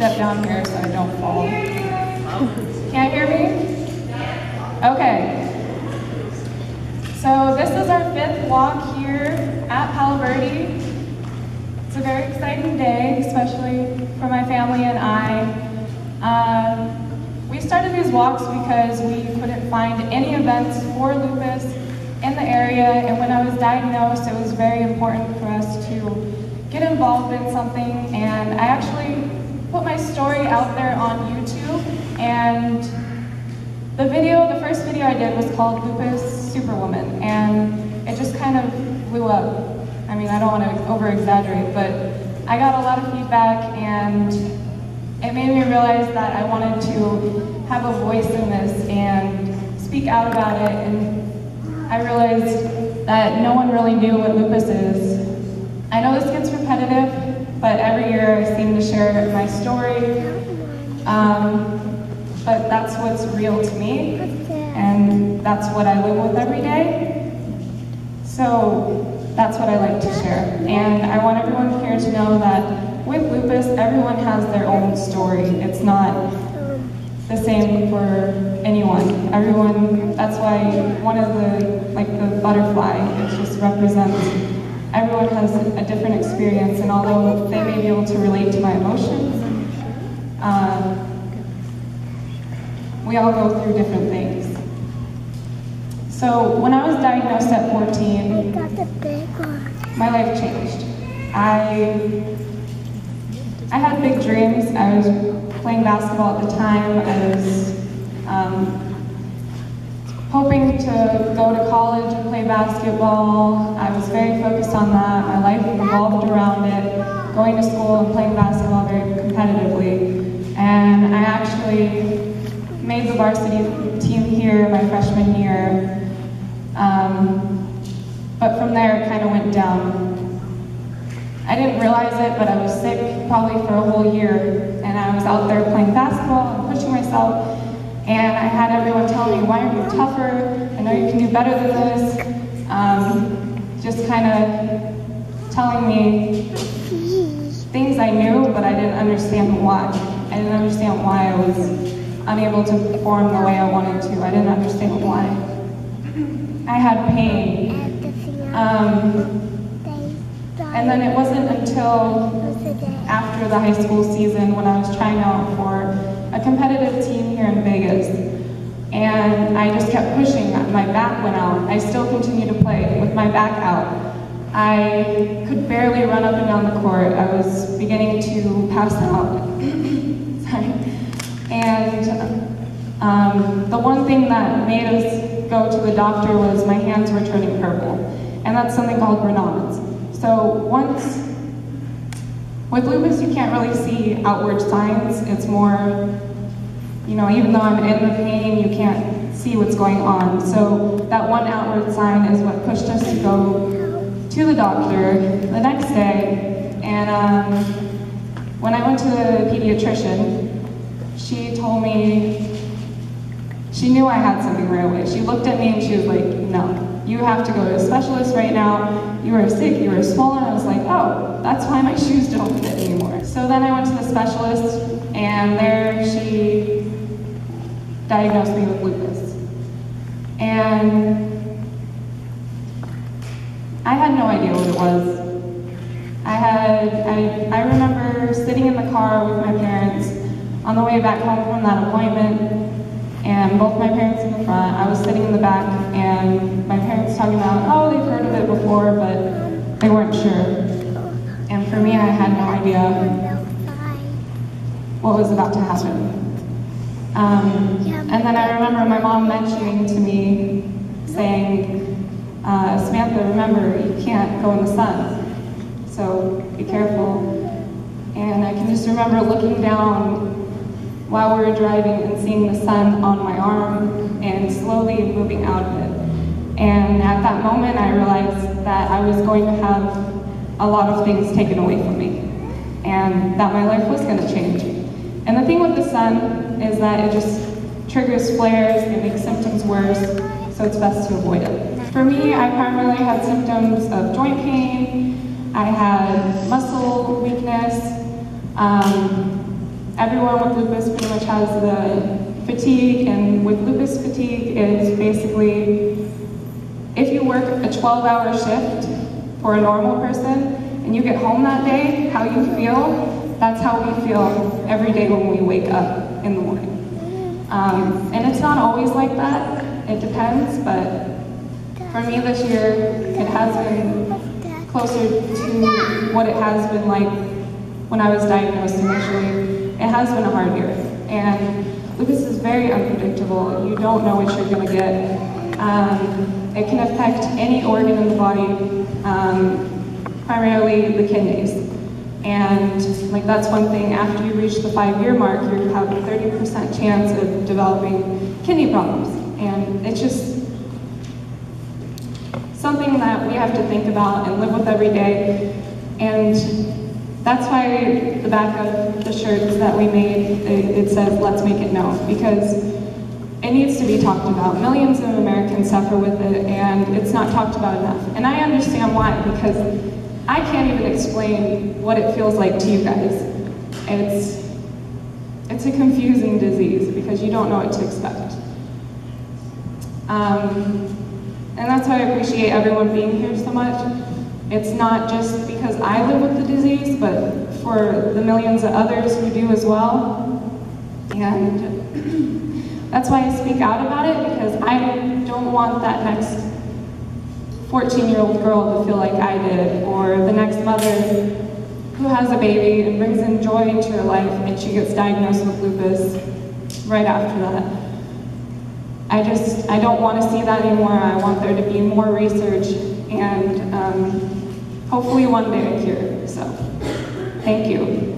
step down here so I don't fall. Can't hear me? Okay. So this is our 5th walk here at Palo Verde. It's a very exciting day, especially for my family and I. We started these walks because we couldn't find any events for lupus in the area, and when I was diagnosed, it was very important for us to get involved in something, and I actually put my story out there on YouTube, and the first video I did was called Lupus Superwoman, and it just kind of blew up. I mean, I don't want to over-exaggerate, but I got a lot of feedback, and it made me realize that I wanted to have a voice in this and speak out about it, and I realized that no one really knew what lupus is. I know this gets repetitive, but every year I seem to share my story, but that's what's real to me, and that's what I live with every day. So that's what I like to share. And I want everyone here to know that with lupus, everyone has their own story. It's not the same for anyone. Everyone, that's why one of the butterfly, it just represents, everyone has a different experience, and although they may be able to relate to my emotions, we all go through different things. So when I was diagnosed at 14, my life changed. I had big dreams. I was playing basketball at the time. I was hoping to go to college and play basketball. I was very focused on that. My life revolved around it, going to school and playing basketball very competitively. And I actually made the varsity team here my freshman year. But from there, it kind of went down. I didn't realize it, but I was sick probably for a whole year, and I was out there playing basketball and pushing myself, and I had everyone telling me, why aren't you tougher? I know you can do better than this. Just kind of telling me things I knew, but I didn't understand why. I didn't understand why I was unable to perform the way I wanted to. I didn't understand why. I had pain. And then it wasn't until after the high school season when I was trying out for a competitive team here in Vegas. And I just kept pushing. My back went out. I still continue to play with my back out. I could barely run up and down the court. I was beginning to pass out. Sorry. And the one thing that made us go to the doctor was my hands were turning purple. And that's something called Raynaud's. So with lupus, you can't really see outward signs. It's more, you know, even though I'm in the pain, you can't see what's going on. So that one outward sign is what pushed us to go to the doctor the next day. And when I went to the pediatrician, she told me, she knew I had something right away. She looked at me and she was like, no. You have to go to a specialist right now. You are sick, you are swollen. I was like, oh, that's why my shoes don't fit anymore. So then I went to the specialist, and there she diagnosed me with lupus. And I had no idea what it was. I remember sitting in the car with my parents on the way back home from that appointment, and both my parents in the front. I was sitting in the back, and my parents talking about, oh, they've heard of it before, but they weren't sure. And for me, I had no idea what was about to happen. And then I remember my mom mentioning to me, saying, Samantha, remember, you can't go in the sun, so be careful. And I can just remember looking down while we were driving and seeing the sun on my arm and slowly moving out of it. And at that moment, I realized that I was going to have a lot of things taken away from me, and that my life was going to change. And the thing with the sun is that it just triggers flares, it makes symptoms worse, so it's best to avoid it. For me, I primarily had symptoms of joint pain, I had muscle weakness, everyone with lupus pretty much has the fatigue, and with lupus fatigue, it's basically if you work a 12-hour shift for a normal person and you get home that day, how you feel, that's how we feel every day when we wake up in the morning. And it's not always like that, it depends, but for me this year, it has been closer to what it has been like when I was diagnosed initially. It has been a hard year, and lupus is very unpredictable. You don't know what you're going to get. It can affect any organ in the body, primarily the kidneys. And like that's one thing, after you reach the 5-year mark, you have a 30% chance of developing kidney problems. And it's just something that we have to think about and live with every day. And that's why the back of the shirts that we made, it says, "Let's make it known," because it needs to be talked about. Millions of Americans suffer with it, and it's not talked about enough. And I understand why, because I can't even explain what it feels like to you guys. It's a confusing disease because you don't know what to expect. And that's why I appreciate everyone being here so much. It's not just because I live with the disease, but for the millions of others who do as well. And that's why I speak out about it, because I don't want that next 14-year-old girl to feel like I did, or the next mother who has a baby and brings in joy into her life and she gets diagnosed with lupus right after that. I don't want to see that anymore. I want there to be more research and hopefully one day a cure. So, thank you.